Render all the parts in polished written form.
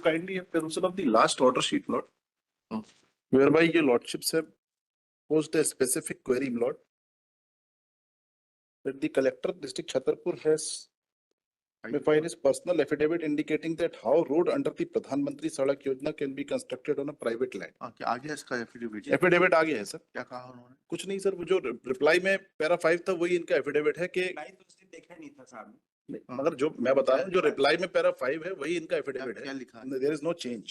kindly have perusal of the last order sheet, Lord. Oh. Whereby your lordships have posed a specific query, Lord. That the collector district Chhatarpur has verified his personal affidavit indicating that how road under the Pradhan Mantri Sadak Yojana can be constructed on a private land. क्या आ गया इसका affidavit? Affidavit आ गया है sir. क्या कहा उन्होंने? कुछ नहीं सर, वो जो रिप्लाई में पैरा 5 था वही इनका एफिडेविट है कि देखा नहीं था साहब. मगर जो मैं बता रहा हूँ जो रिप्लाई में पैरा 5 है वही इनका एफिडेविट क्या है. लिखा है? There is no change.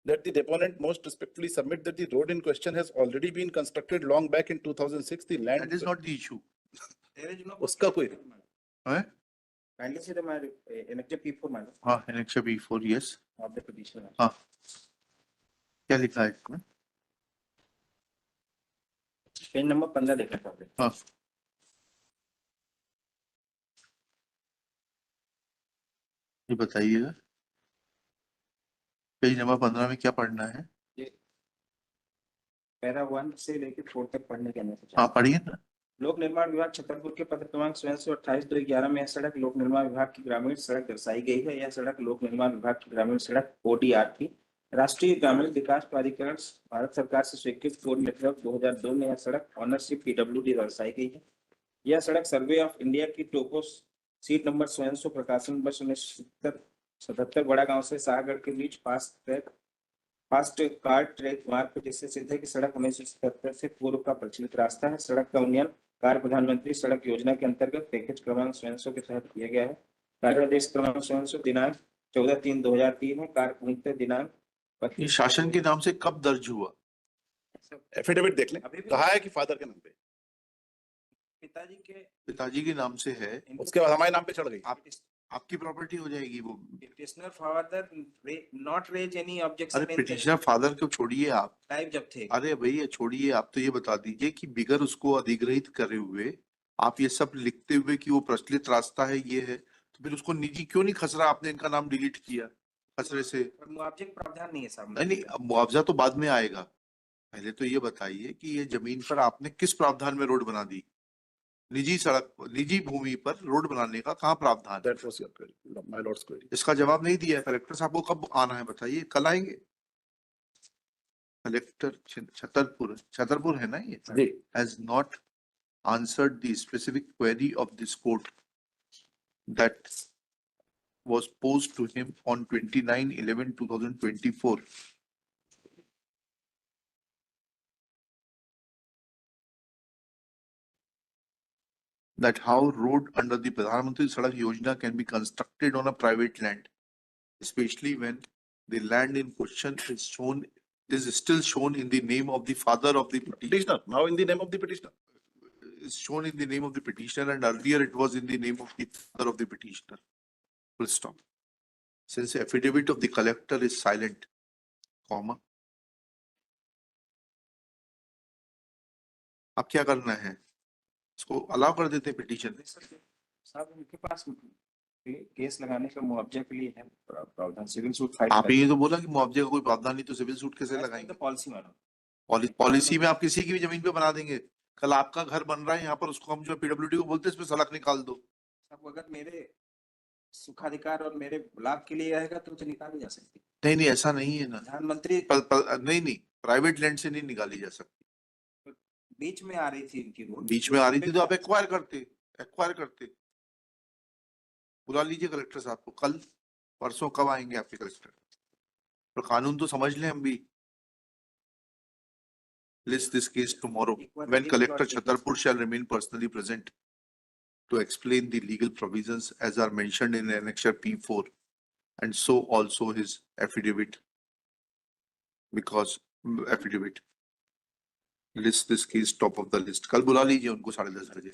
That the deponent most respectfully submit that the road in question has already been constructed long back in 2006. The land That is not the issue. There is no. उसका कोई है? Kindly see the my annexure P4 madam हाँ, annexure B4, yes. of the petition. हाँ. क्या लिखा है इसमें? Page number 15 देखा था आपने. हाँ. ये बताइएगा. पेज नंबर 15 में क्या पढ़ना है? पैरा 1 से लेकर 4 तक पढ़ने के अंदर. हाँ, पढ़िए ना. लोक निर्माण विभाग छतरपुर के पत्र क्रमांक 28/2/11 में यह सड़क लोक निर्माण विभाग की ग्रामीण सड़क दर्शाई गई है. यह सड़क लोक निर्माण विभाग की ग्रामीण सड़क ODR थी. राष्ट्रीय ग्रामीण विकास प्राधिकरण भारत सरकार से स्वीकृत कोड नेटवर्क 2002 में यह सड़क ऑनरशिप PWD दर्शाई गई है. यह सड़क सर्वे ऑफ इंडिया की टोपो सीट नंबर 600 प्रकाशन नंबर 1977 बड़ा गांव से शाहगढ़ के बीच फास्ट कार ट्रैक मार्ग पर जिससे सीधे की सड़क 1977 से पूर्व का प्रचलित रास्ता है. सड़क का उन्नयन कार्य प्रधानमंत्री सड़क योजना के अंतर्गत पैकेज क्रमांक 600 के तहत किया गया है. कार्यादेश क्रमांक 600 दिनांक 14/3/2003 है. कार्य पूर्णतः दिनांक ये शासन के नाम से कब दर्ज हुआ? एफिडेविट देख लें. अभी भी कहा है कि फादर के नाम पे, पिताजी के नाम से है. उसके बाद हमारे नाम पे चढ़ गई. आपकी प्रॉपर्टी हो जाएगी वो. petitioner father not raise any objection. अरे पिटिशनर फादर को छोड़िए आप. टाइप जब थे. अरे भैया छोड़िए, आप तो ये बता दीजिए कि बिगर उसको अधिग्रहित करे हुए आप ये सब लिखते हुए कि वो प्रचलित रास्ता है ये है, तो फिर उसको निजी क्यों नहीं खसरा? आपने इनका नाम डिलीट किया खसरे से. मुआवजे का प्रावधान नहीं है साहब. नहीं, मुआवजा तो बाद में आएगा. पहले तो ये बताइए कि ये जमीन पर आपने किस प्रावधान में रोड बना दी? निजी सड़क, निजी भूमि पर रोड बनाने का कहाँ प्रावधान? That was your query, my lord's query. इसका जवाब नहीं दिया है. कलेक्टर साहब को कब आना है बताइए? कल आएंगे. कलेक्टर छतरपुर है ना ये? जी. Has not answered the specific query of this court that was posed to him on 29/11/2024. That how road under the Pradhan Mantri Sadak Yojana can be constructed on a private land, especially when the land in question is still shown in the name of the father of the petitioner. Petitioner, now in the name of the petitioner. Is shown in the name of the petitioner, and earlier it was in the name of the father of the petitioner. Full stop. Since affidavit of the collector is silent, comma. अब क्या करना है? इसको allow कर देते हैं petition. साहब उनके पास केस लगाने का मुआवजे के लिए है प्रावधान. Civil suit file. आप ये तो बोला कि मुआवजे का कोई प्रावधान नहीं, तो सिविल सूट कैसे लगाएंगे? पॉलिसी मानो. पॉलिसी में आप किसी की भी जमीन पे बना देंगे. कल आपका घर बन रहा है यहाँ पर, उसको हम जो PWD को बोलते हैं इसमें सड़क निकाल दो. साहब अगर मेरे सुखाधिकार और मेरे लाभ के लिए रहेगा तो निकाली जा सकती है. नहीं, ऐसा नहीं है ना. प्रधानमंत्री नहीं, प्राइवेट लैंड से नहीं निकाली जा सकती. बीच में आ रही थी इनकी रोड. बीच में आ रही थी तो आप एक्वायर करते. बुला लीजिए कलेक्टर साहब को. कल परसों कब आएंगे आपके कलेक्टर? तो कानून तो समझ लें हम भी. List this case tomorrow when Collector Chhatarpur shall remain personally present to explain the legal provisions as are mentioned in Annexure P4, and so also his affidavit, because affidavit. List this case top of the list. कल बुला लीजिए उनको 10:30 बजे.